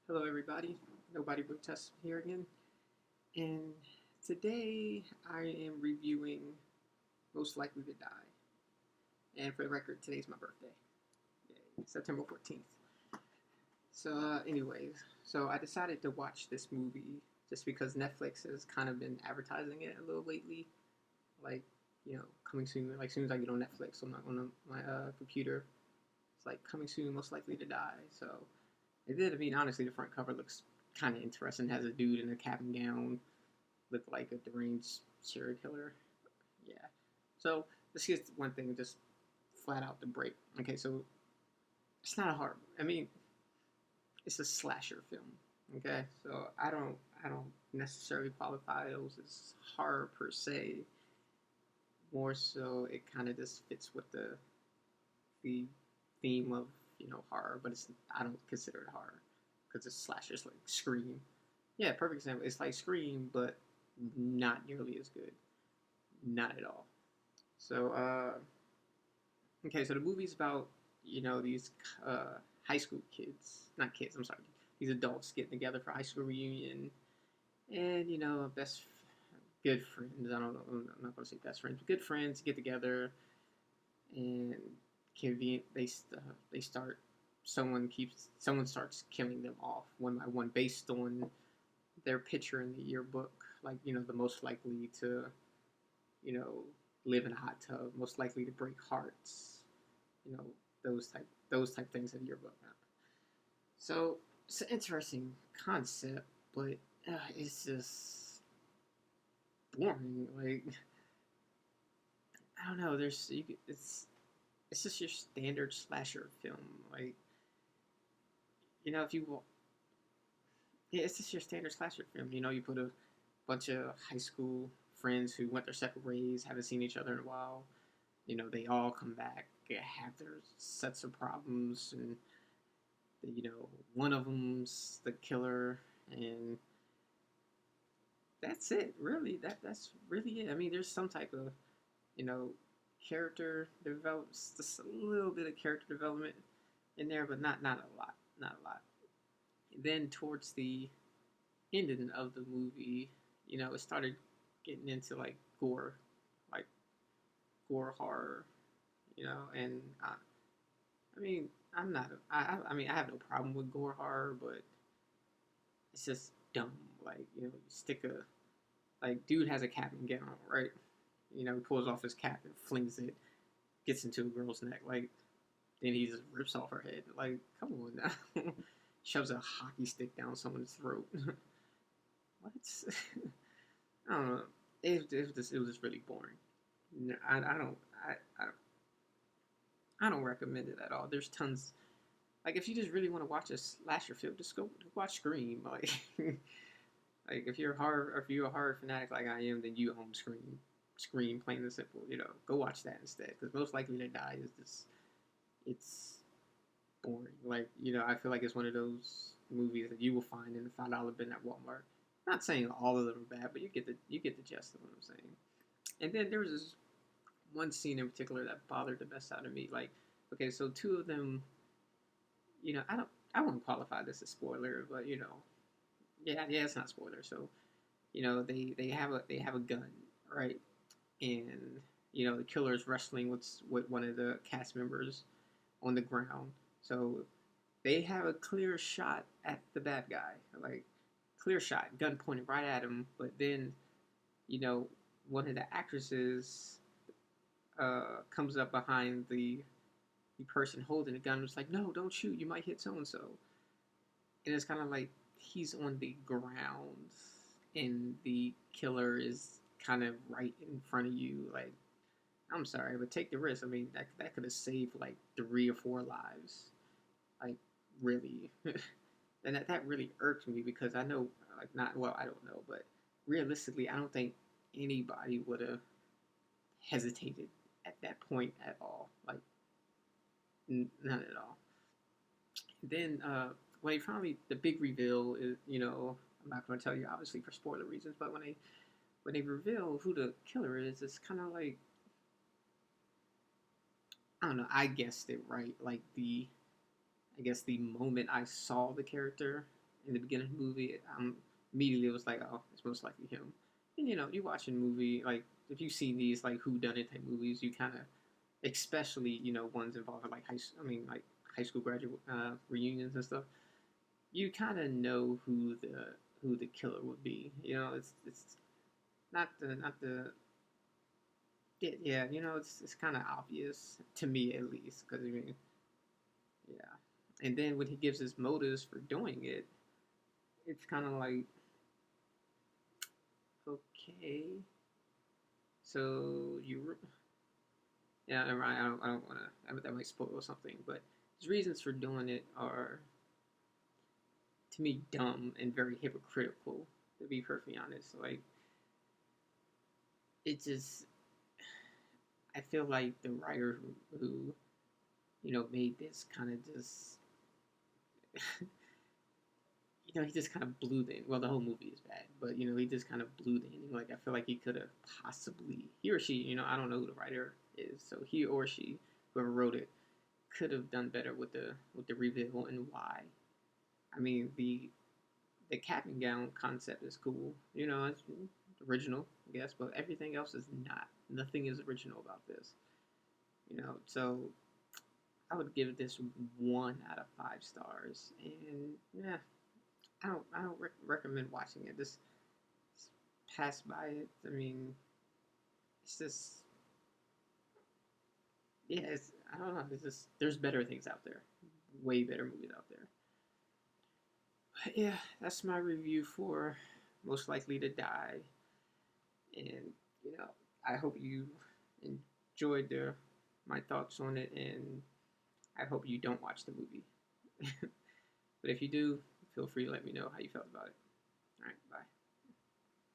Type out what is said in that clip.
Hello, everybody. Nobody Protests here again. And today I am reviewing Most Likely to Die. And for the record, today's my birthday. Yay, September 14th. So I decided to watch this movie just because Netflix has kind of been advertising it a little lately. Like, coming soon. Like, as soon as I get on Netflix on my computer, it's like coming soon, most likely to die. So it did. I mean, honestly, the front cover looks kind of interesting. It has a dude in a cap and gown, look like a deranged serial killer. Yeah. So this is one thing, just flat out to break. Okay, so it's not a horror. I mean, it's a slasher film. Okay, so I don't necessarily qualify those as horror per se. More so, it kind of just fits with the theme of horror, but it's I don't consider it horror because it's slashers like Scream. Yeah, perfect example. It's like Scream, but not nearly as good. Not at all. So, okay, so the movie's about these high school kids, not kids. I'm sorry, these adults getting together for high school reunion, and best good friends. I don't know. I'm not gonna say best friends, but good friends get together, and convenient they start. Someone starts killing them off one by one based on their picture in the yearbook, like the most likely to you know live in a hot tub, most likely to break hearts, you know those type things in the yearbook. So it's an interesting concept, but it's just boring. Like I don't know. It's just your standard slasher film. Like if you yeah, it's just your standard slasher film. You put a bunch of high school friends who went their separate ways, haven't seen each other in a while. They all come back, have their sets of problems, and one of them's the killer, and that's it. Really, that's really it. I mean, there's some type of you know character develops, just a little bit of character development in there, but not a lot, not a lot. Then towards the ending of the movie, it started getting into like gore horror, and I mean, I'm not. I mean, I have no problem with gore horror, but it's just dumb. Like, you stick a dude has a cap and gown, right? He pulls off his cap and flings it, gets into a girl's neck. Like, then he just rips off her head. Like, come on now. Shoves a hockey stick down someone's throat. What? I don't know. It was just really boring. No, I don't recommend it at all. There's tons. Like, if you just really want to watch a slasher film, just go watch Scream. Like, like if you're a horror fanatic like I am, then you own Scream. Scream, plain and simple. Go watch that instead. Because Most Likely to Die is just it's boring. Like, I feel like it's one of those movies that you will find in the $5 bin at Walmart. Not saying all of them are bad, but you get the gist of what I'm saying. And then there was this one scene in particular that bothered the best out of me. Like, okay, so two of them, I wouldn't qualify this as spoiler, but yeah, it's not spoiler. So they have a gun, right? And the killer is wrestling with one of the cast members on the ground. So they have a clear shot at the bad guy, like clear shot, gun pointed right at him. But then you know one of the actresses comes up behind the person holding the gun and was like, "No, don't shoot. You might hit so and so." And it's kind of like he's on the ground and the killer is kind of right in front of you. Like, I'm sorry, but take the risk. I mean, that could have saved like 3 or 4 lives. Like, really. And that really irks me because I know, like, not, well, I don't know, but realistically, I don't think anybody would have hesitated at that point at all. Like, none at all. Then, when they finally, the big reveal is, I'm not going to tell you, obviously, for spoiler reasons, but when they reveal who the killer is, it's kind of like, I don't know, I guessed it right. Like, I guess the moment I saw the character in the beginning of the movie, immediately it was like, oh, it's most likely him. And you watch a movie like if you see these like who done it type movies, you kind of, especially ones involving like like high school graduate reunions and stuff, you kind of know who the killer would be. It's not the yeah, it's kind of obvious to me at least because I mean, yeah. And then when he gives his motives for doing it, it's kind of like, okay, so yeah, never mind. I don't want to. That might spoil something, but his reasons for doing it are, to me, dumb and very hypocritical. To be perfectly honest, like it just, I feel like the writer who made this kind of just he just kind of blew the. Well, the whole movie is bad, but he just kind of blew the ending. Like I feel like he could have possibly, he or she, I don't know who the writer is, so he or she, whoever wrote it, could have done better with the reveal and why. I mean, the cap and gown concept is cool. It's original, I guess, but everything else is not. Nothing is original about this. So I would give this 1 out of 5 stars, and yeah, I don't recommend watching it. Just pass by it. I mean, it's just yeah. I don't know. It's just there's better things out there, way better movies out there. But yeah, that's my review for Most Likely to Die, and you know, I hope you enjoyed my thoughts on it, and I hope you don't watch the movie. But if you do, feel free to let me know how you felt about it. All right, bye.